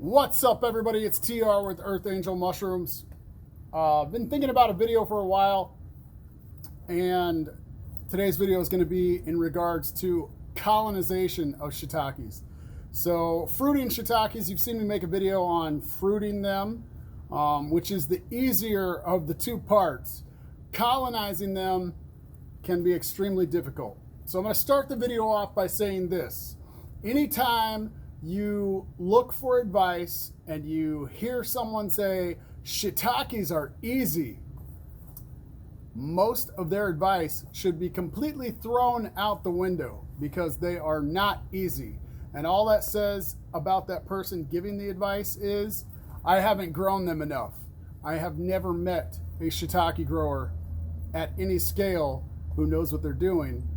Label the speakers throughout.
Speaker 1: What's up, everybody? It's TR with Earth Angel Mushrooms. Been thinking about a video for a while, and today's video is going to be in regards to colonization of shiitakes. So, fruiting shiitakes, you've seen me make a video on fruiting them, which is the easier of the two parts. Colonizing them can be extremely difficult. So I'm going to start the video off by saying this. Anytime you look for advice and you hear someone say shiitakes are easy, most of their advice should be completely thrown out the window because they are not easy. And all that says about that person giving the advice is, I haven't grown them enough. I have never met a shiitake grower at any scale who knows what they're doing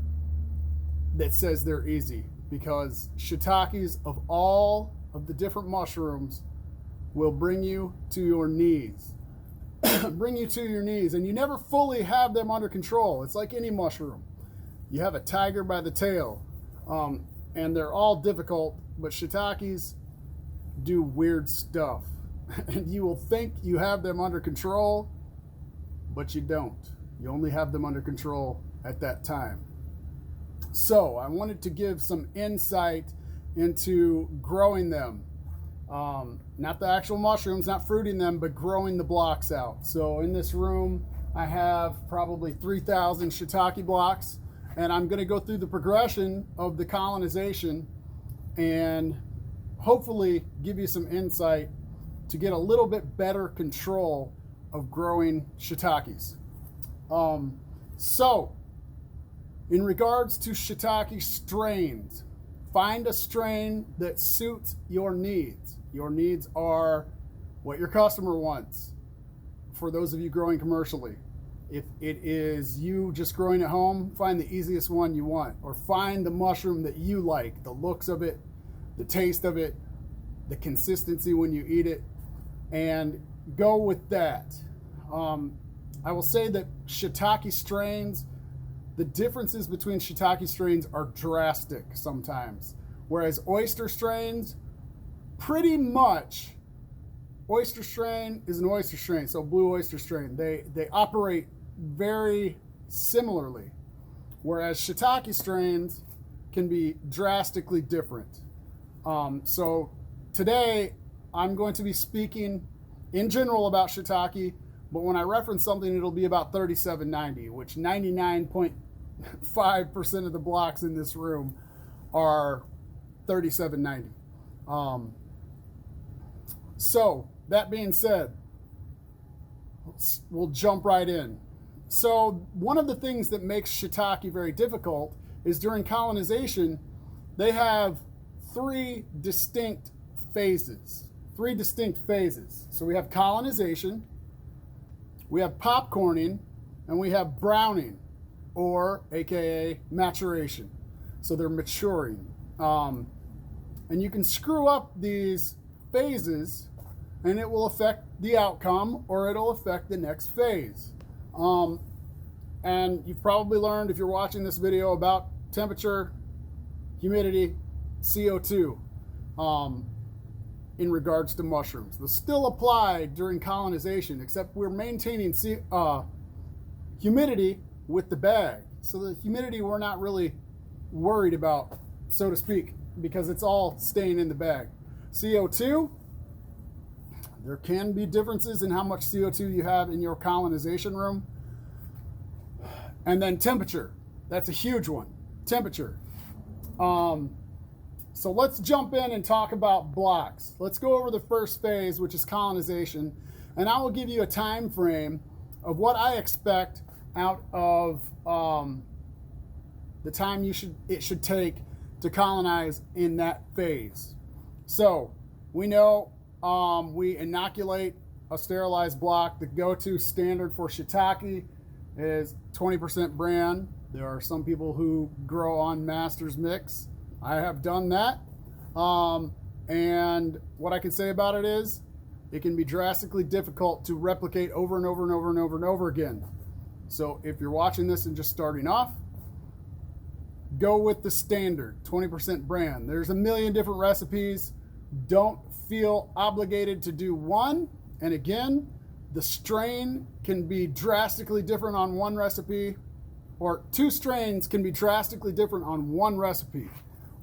Speaker 1: that says they're easy, because shiitakes of all of the different mushrooms will bring you to your knees. Bring you to your knees, and you never fully have them under control. It's like any mushroom. You have a tiger by the tail, and they're all difficult, but shiitakes do weird stuff. And you will think you have them under control, but you don't. You only have them under control at that time. So I wanted to give some insight into growing them. Not the actual mushrooms, not fruiting them, but growing the blocks out. So in this room, I have probably 3,000 shiitake blocks, and I'm going to go through the progression of the colonization and hopefully give you some insight to get a little bit better control of growing shiitakes. So, in regards to shiitake strains, find a strain that suits your needs. Your needs are what your customer wants, for those of you growing commercially. If it is you just growing at home, find the easiest one you want, or find the mushroom that you like, the looks of it, the taste of it, the consistency when you eat it, and go with that. I will say that shiitake strains, the differences between shiitake strains are drastic sometimes. Whereas oyster strains, pretty much, oyster strain is an oyster strain, so blue oyster strain. They operate very similarly. Whereas shiitake strains can be drastically different. So today, I'm going to be speaking in general about shiitake, but when I reference something, it'll be about 3790, which 99.5% of the blocks in this room are 3790. So that being said, we'll jump right in. So one of the things that makes shiitake very difficult is during colonization, they have three distinct phases. So we have colonization, we have popcorning, and we have browning, or AKA maturation. So they're maturing. And you can screw up these phases and it will affect the outcome, or it'll affect the next phase. And you've probably learned, if you're watching this video, about temperature, humidity, CO2 in regards to mushrooms. They'll still apply during colonization, except we're maintaining humidity with the bag. So the humidity we're not really worried about, so to speak, because it's all staying in the bag. CO2, there can be differences in how much CO2 you have in your colonization room. And then temperature, that's a huge one. Temperature. So let's jump in and talk about blocks. Let's go over the first phase, which is colonization, and I will give you a time frame of what I expect out of the time it should take to colonize in that phase. So we know we inoculate a sterilized block. The go-to standard for shiitake is 20% bran. There are some people who grow on master's mix. I have done that. And what I can say about it is it can be drastically difficult to replicate over and over and over and over and over again. So if you're watching this and just starting off, go with the standard 20% bran. There's a million different recipes. Don't feel obligated to do one. And again, the strain can be drastically different on one recipe, or two strains can be drastically different on one recipe,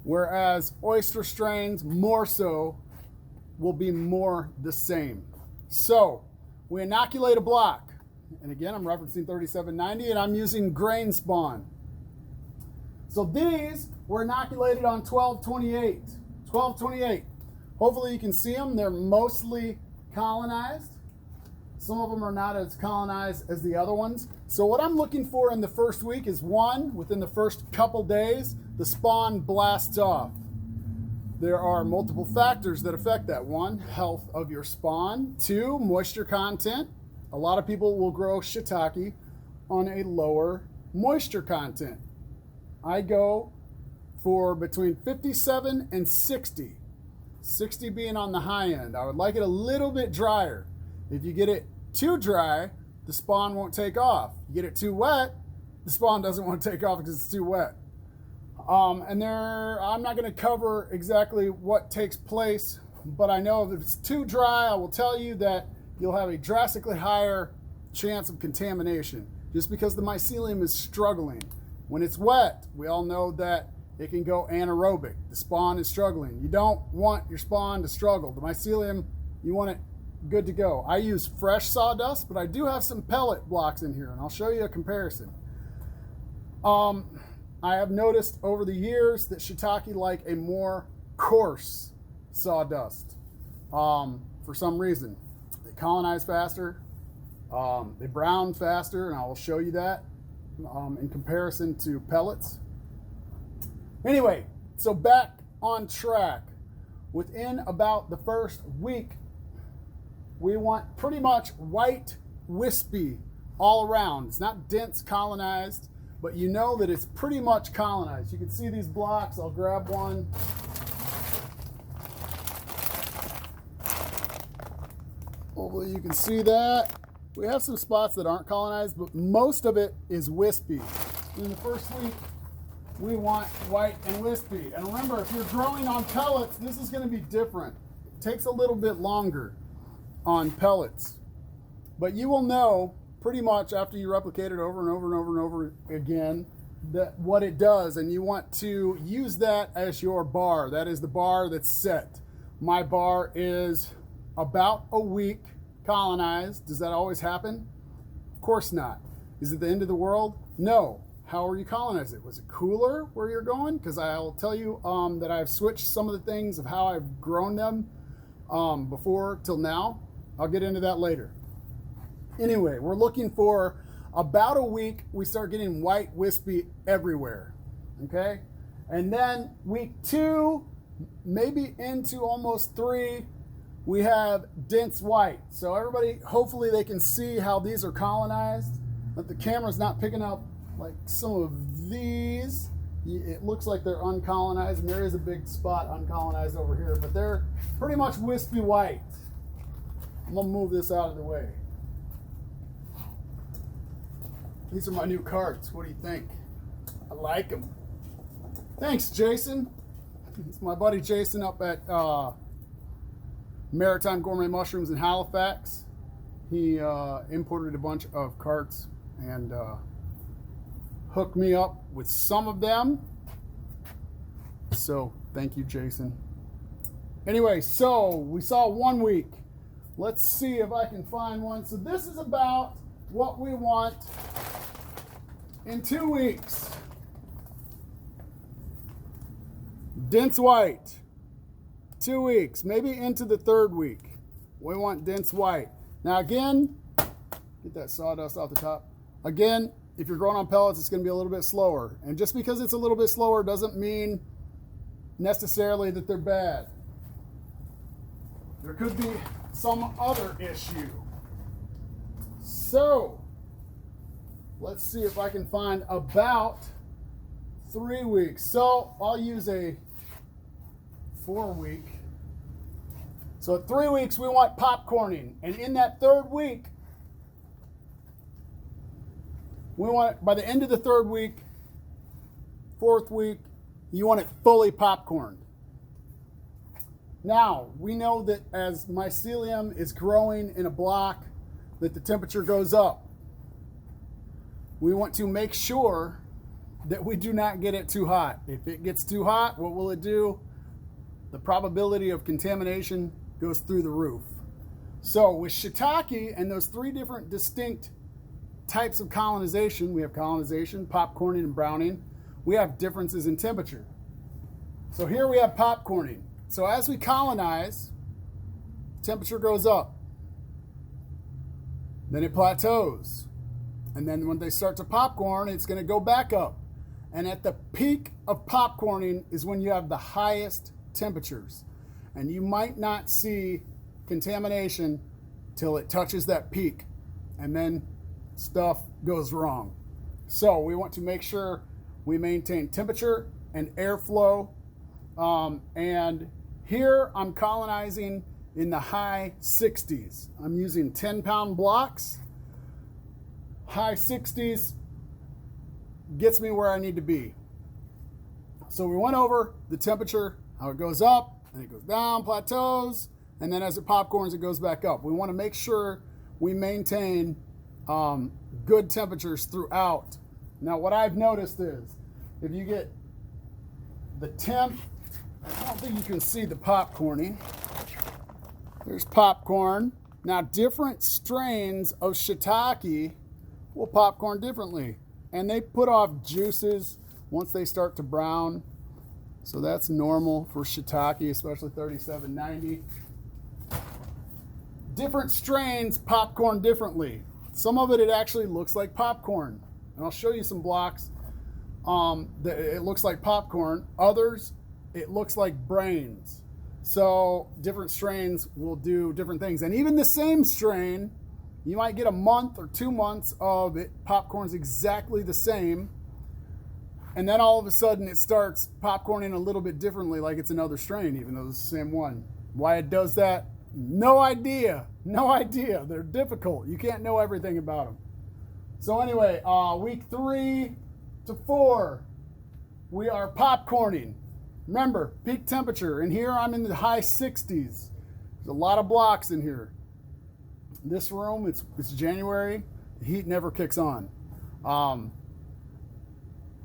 Speaker 1: whereas oyster strains more so will be more the same. So we inoculate a block, and again I'm referencing 3790 and I'm using grain spawn. So these were inoculated on 1228. 1228. Hopefully you can see them. They're mostly colonized. Some of them are not as colonized as the other ones. So what I'm looking for in the first week is one, within the first couple days, the spawn blasts off. There are multiple factors that affect that. One, health of your spawn. Two, moisture content. A lot of people will grow shiitake on a lower moisture content. I go for between 57 and 60. 60 being on the high end. I would like it a little bit drier. If you get it too dry, the spawn won't take off. You get it too wet, the spawn doesn't want to take off because it's too wet. I'm not going to cover exactly what takes place, but I know if it's too dry, I will tell you that you'll have a drastically higher chance of contamination just because the mycelium is struggling. When it's wet, we all know that it can go anaerobic. The spawn is struggling. You don't want your spawn to struggle. The mycelium, you want it good to go. I use fresh sawdust, but I do have some pellet blocks in here, and I'll show you a comparison. I have noticed over the years that shiitake like a more coarse sawdust for some reason. They colonize faster, they brown faster, and I will show you that in comparison to pellets. Anyway, so back on track. Within about the first week, we want pretty much white, wispy all around. It's not dense colonized, but you know that it's pretty much colonized. You can see these blocks. I'll grab one. Hopefully you can see that. We have some spots that aren't colonized, but most of it is wispy. In the first week, we want white and wispy. And remember, if you're growing on pellets, this is going to be different. It takes a little bit longer on pellets. But you will know pretty much after you replicate it over and over and over and over again that what it does, and you want to use that as your bar. That is the bar that's set. My bar is about a week colonized. Does that always happen? Of course not. Is it the end of the world? No. How are you colonizing it? Was it cooler where you're going? Because I'll tell you that I've switched some of the things of how I've grown them before till now. I'll get into that later. Anyway, we're looking for about a week. We start getting white wispy everywhere. Okay? And then week 2, maybe into almost 3, we have dense white. So everybody, hopefully they can see how these are colonized, but the camera's not picking up like some of these. It looks like they're uncolonized, and there is a big spot uncolonized over here, but they're pretty much wispy white. I'm gonna move this out of the way. These are my new carts. What do you think? I like them. Thanks, Jason. It's my buddy Jason up at Maritime Gourmet Mushrooms in Halifax. He imported a bunch of carts and hooked me up with some of them. So thank you, Jason. Anyway, so we saw 1 week. Let's see if I can find one. So this is about what we want in 2 weeks. Dense white. 2 weeks, maybe into the 3rd week. We want dense white. Now again, get that sawdust off the top. Again, if you're growing on pellets, it's going to be a little bit slower. And just because it's a little bit slower doesn't mean necessarily that they're bad. There could be some other issue. So, let's see if I can find about 3 weeks. So, I'll use a 4 week. So, at 3 weeks, we want popcorning. And in that 3rd week, we want, by the end of the 3rd week, 4th week, you want it fully popcorned. Now, we know that as mycelium is growing in a block, that the temperature goes up. We want to make sure that we do not get it too hot. If it gets too hot, what will it do? The probability of contamination goes through the roof. So with shiitake and those three different distinct types of colonization, we have colonization, popcorning, and browning, we have differences in temperature. So here we have popcorning. So as we colonize, temperature goes up. Then it plateaus. And then when they start to popcorn, it's going to go back up. And at the peak of popcorning is when you have the highest temperatures. And you might not see contamination till it touches that peak. And then stuff goes wrong. So we want to make sure we maintain temperature and airflow. And here I'm colonizing in the high 60s. I'm using 10-pound blocks. High 60s gets me where I need to be. So we went over the temperature, how it goes up, and it goes down, plateaus, and then as it popcorns, it goes back up. We want to make sure we maintain good temperatures throughout. Now, what I've noticed is, if you get the temp, I don't think you can see the popcorning. There's popcorn. Now, different strains of shiitake will popcorn differently. And they put off juices once they start to brown. So that's normal for shiitake, especially 3790. Different strains popcorn differently. Some of it actually looks like popcorn. And I'll show you some blocks that it looks like popcorn. Others, it looks like brains. So different strains will do different things. And even the same strain, you might get a month or 2 months of it popcorns exactly the same. And then all of a sudden it starts popcorning a little bit differently, like it's another strain, even though it's the same one. Why it does that? No idea. No idea. They're difficult. You can't know everything about them. So anyway, week 3 to 4, we are popcorning. Remember, peak temperature. And here I'm in the high 60s. There's a lot of blocks in here. This room, it's January. The heat never kicks on.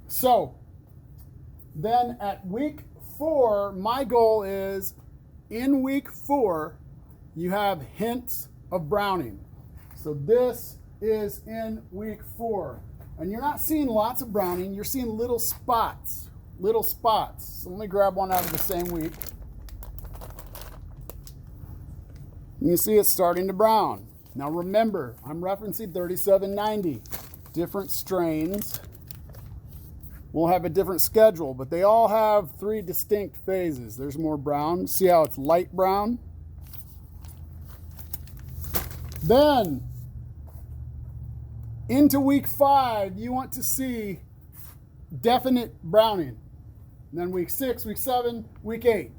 Speaker 1: So then at week 4, my goal is in week 4, you have hints of browning. So this is in week 4. And you're not seeing lots of browning. You're seeing little spots. Little spots. So let me grab one out of the same week. You see it's starting to brown. Now remember, I'm referencing 3790. Different strains will have a different schedule, but they all have 3 distinct phases. There's more brown. See how it's light brown? Then, into week 5, you want to see definite browning. And then week 6, week 7, week 8,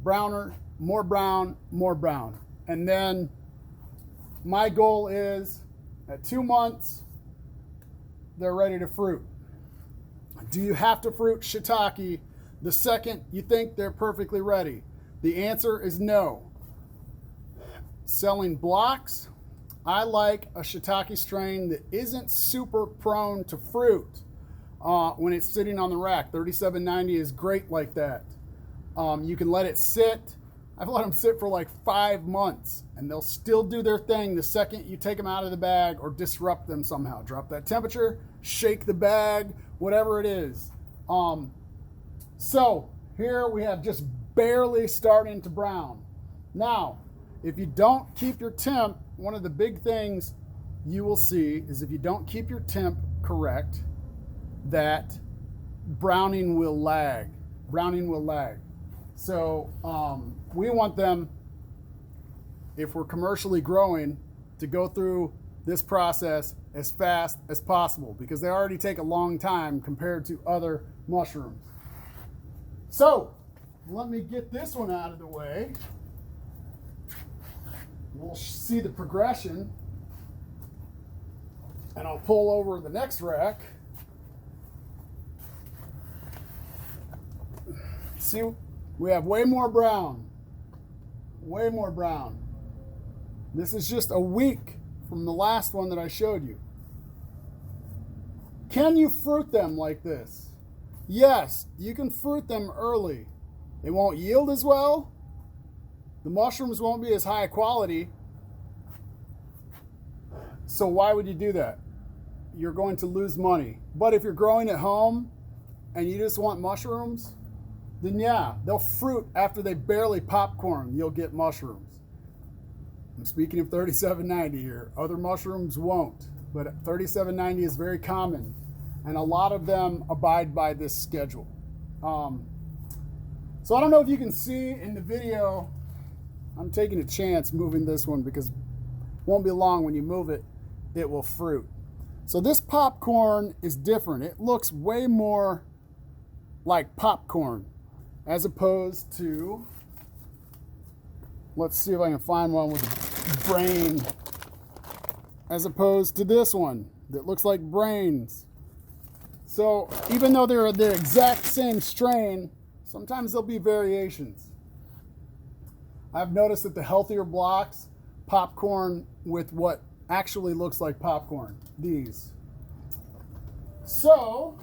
Speaker 1: browner, more brown, more brown. And then my goal is at 2 months, they're ready to fruit. Do you have to fruit shiitake the second you think they're perfectly ready? The answer is no. Selling blocks, I like a shiitake strain that isn't super prone to fruit when it's sitting on the rack. 3790 is great like that. You can let it sit. I've let them sit for like 5 months and they'll still do their thing the second you take them out of the bag or disrupt them somehow. Drop that temperature, shake the bag, whatever it is. So here we have just barely starting to brown. Now, if you don't keep your temp, one of the big things you will see is if you don't keep your temp correct, that browning will lag. Browning will lag. So we want them, if we're commercially growing, to go through this process as fast as possible because they already take a long time compared to other mushrooms. So let me get this one out of the way. We'll see the progression. And I'll pull over the next rack. See, we have way more brown. way more brown. This is just a week from the last one that I showed you. Can you fruit them like this? Yes, you can fruit them early. They won't yield as well. The mushrooms won't be as high quality. So why would you do that? You're going to lose money. But if you're growing at home and you just want mushrooms, then yeah, they'll fruit after they barely popcorn. You'll get mushrooms. I'm speaking of 3790 here. Other mushrooms won't, but 3790 is very common, and a lot of them abide by this schedule. So I don't know if you can see in the video, I'm taking a chance moving this one because it won't be long. When you move it, it will fruit. So this popcorn is different. It looks way more like popcorn as opposed to, let's see if I can find one with a brain, as opposed to this one that looks like brains. So even though they're the exact same strain, sometimes there'll be variations. I've noticed that the healthier blocks popcorn with what actually looks like popcorn, these. So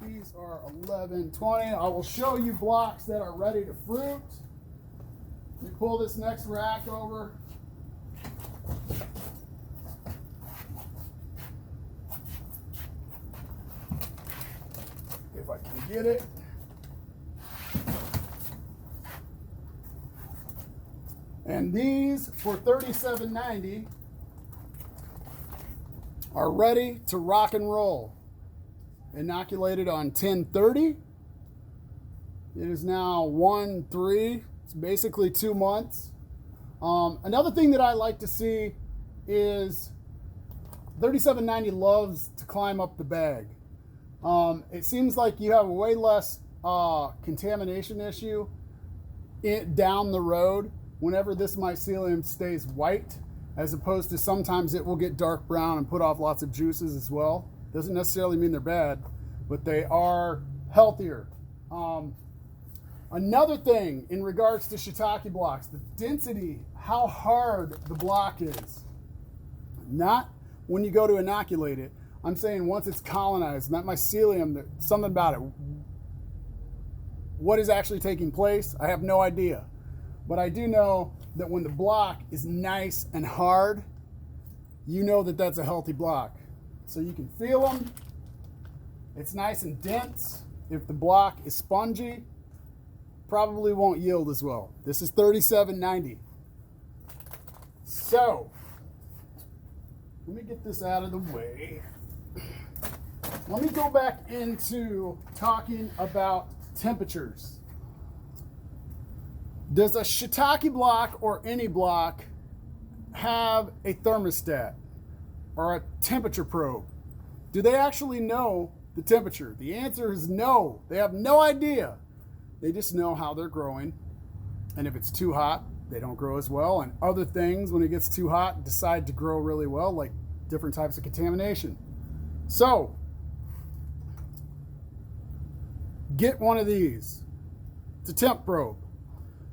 Speaker 1: these are 11, 20. I will show you blocks that are ready to fruit. Let me pull this next rack over. If I can get it. And these for $37.90 are ready to rock and roll. Inoculated on 10/30. It is now 1/3. It's basically 2 months. Another thing that I like to see is 3790 loves to climb up the bag. It seems like you have a way less contamination issue down the road whenever this mycelium stays white, as opposed to sometimes it will get dark brown and put off lots of juices as well. Doesn't necessarily mean they're bad, but they are healthier. Another thing in regards to shiitake blocks, the density, how hard the block is. Not when you go to inoculate it. I'm saying once it's colonized, that mycelium, something about it. What is actually taking place, I have no idea. But I do know that when the block is nice and hard, you know that that's a healthy block. So you can feel them. It's nice and dense. If the block is spongy, probably won't yield as well. This is $37.90. So, let me get this out of the way. Let me go back into talking about temperatures. Does a shiitake block or any block have a thermostat or a temperature probe? Do they actually know the temperature? The answer is no. They have no idea. They just know how they're growing. And if it's too hot, they don't grow as well. And other things, when it gets too hot, decide to grow really well, like different types of contamination. So, get one of these. It's a temp probe.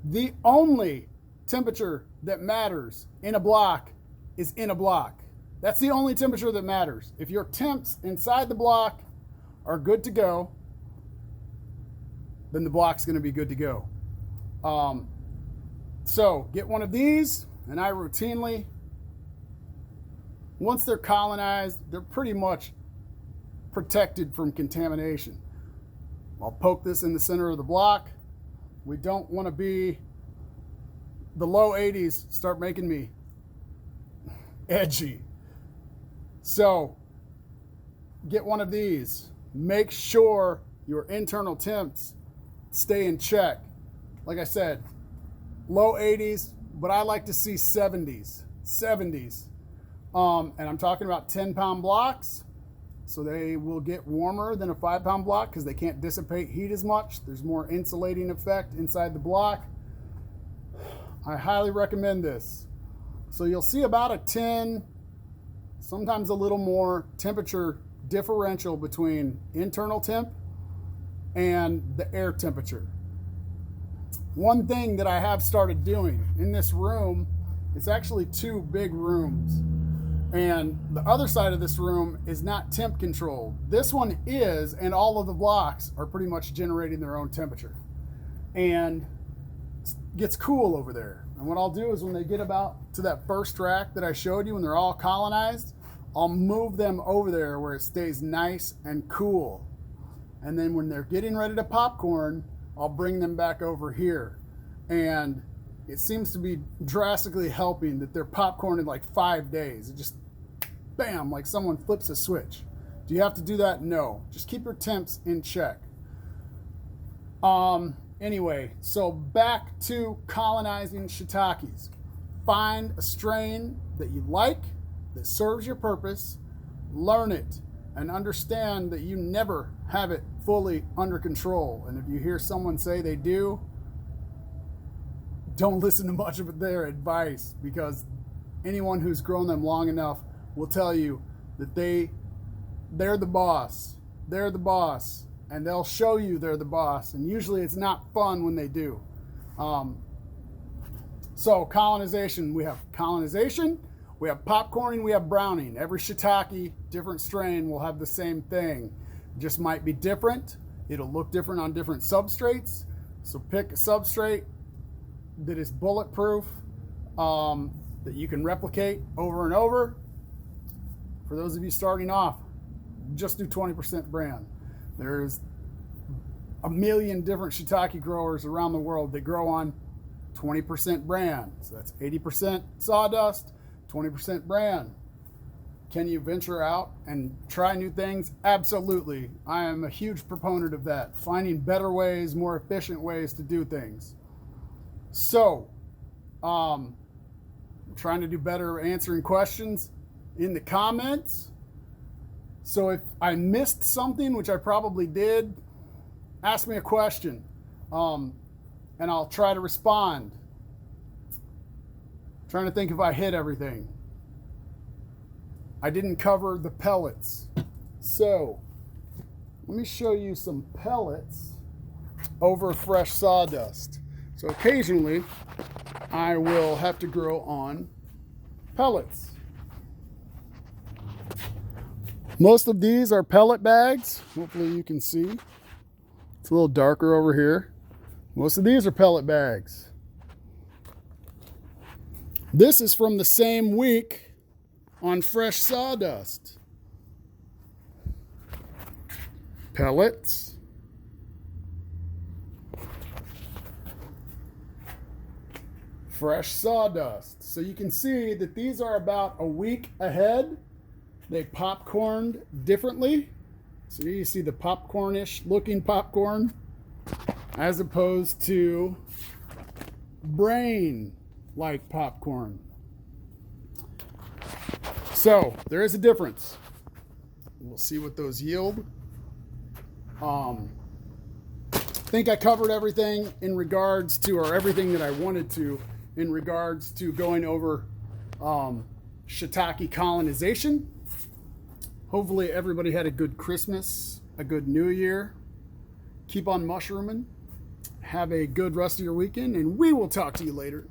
Speaker 1: The only temperature that matters in a block is in a block. That's the only temperature that matters. If your temps inside the block are good to go, then the block's going to be good to go. So get one of these, and I routinely, once they're colonized, they're pretty much protected from contamination. I'll poke this in the center of the block. We don't want to be, the low 80s start making me edgy. So get one of these. Make sure your internal temps stay in check. Like I said, low 80s, but I like to see 70s. And I'm talking about 10-pound blocks. So they will get warmer than a 5-pound block because they can't dissipate heat as much. There's more insulating effect inside the block. I highly recommend this. So you'll see about a 10, sometimes a little more temperature differential between internal temp and the air temperature. one thing that I have started doing in this room, it's actually 2 big rooms. And the other side of this room is not temp controlled. This one is, and all of the blocks are pretty much generating their own temperature. And it gets cool over there. And what I'll do is when they get about to that first rack that I showed you, when they're all colonized, I'll move them over there where it stays nice and cool. And then when they're getting ready to popcorn, I'll bring them back over here. And it seems to be drastically helping that they're popcorn in like 5 days. It just, bam, like someone flips a switch. Do you have to do that? No. Just keep your temps in check. Anyway, so back to colonizing shiitakes. Find a strain that you like, that serves your purpose, learn it, and understand that you never have it fully under control. And if you hear someone say they do, don't listen to much of their advice, because anyone who's grown them long enough will tell you that they're the boss. They're the boss. And they'll show you they're the boss. And usually it's not fun when they do. So colonization, we have colonization, we have popcorning, we have browning. Every shiitake, different strain, will have the same thing. It just might be different. It'll look different on different substrates. So pick a substrate that is bulletproof, that you can replicate over and over. For those of you starting off, just do 20% brand. There's a million different shiitake growers around the world that grow on 20% brand. So that's 80% sawdust, 20% brand. Can you venture out and try new things? Absolutely. I am a huge proponent of that. Finding better ways, more efficient ways to do things. So, I'm trying to do better answering questions in the comments. So if I missed something, which I probably did, ask me a question, and I'll try to respond. I'm trying to think if I hit everything. I didn't cover the pellets. So let me show you some pellets over fresh sawdust. So occasionally I will have to grow on pellets. Most of these are pellet bags. Hopefully you can see. It's a little darker over here. Most of these are pellet bags. This is from the same week on fresh sawdust. Pellets. Fresh sawdust. So you can see that these are about a week ahead. They popcorned differently. So you see the popcornish looking popcorn as opposed to brain like popcorn. So there is a difference. We'll see what those yield. I think I covered everything in regards to, or everything that I wanted to, in regards to going over shiitake colonization. Hopefully everybody had a good Christmas, a good New Year. Keep on mushrooming. Have a good rest of your weekend, and we will talk to you later.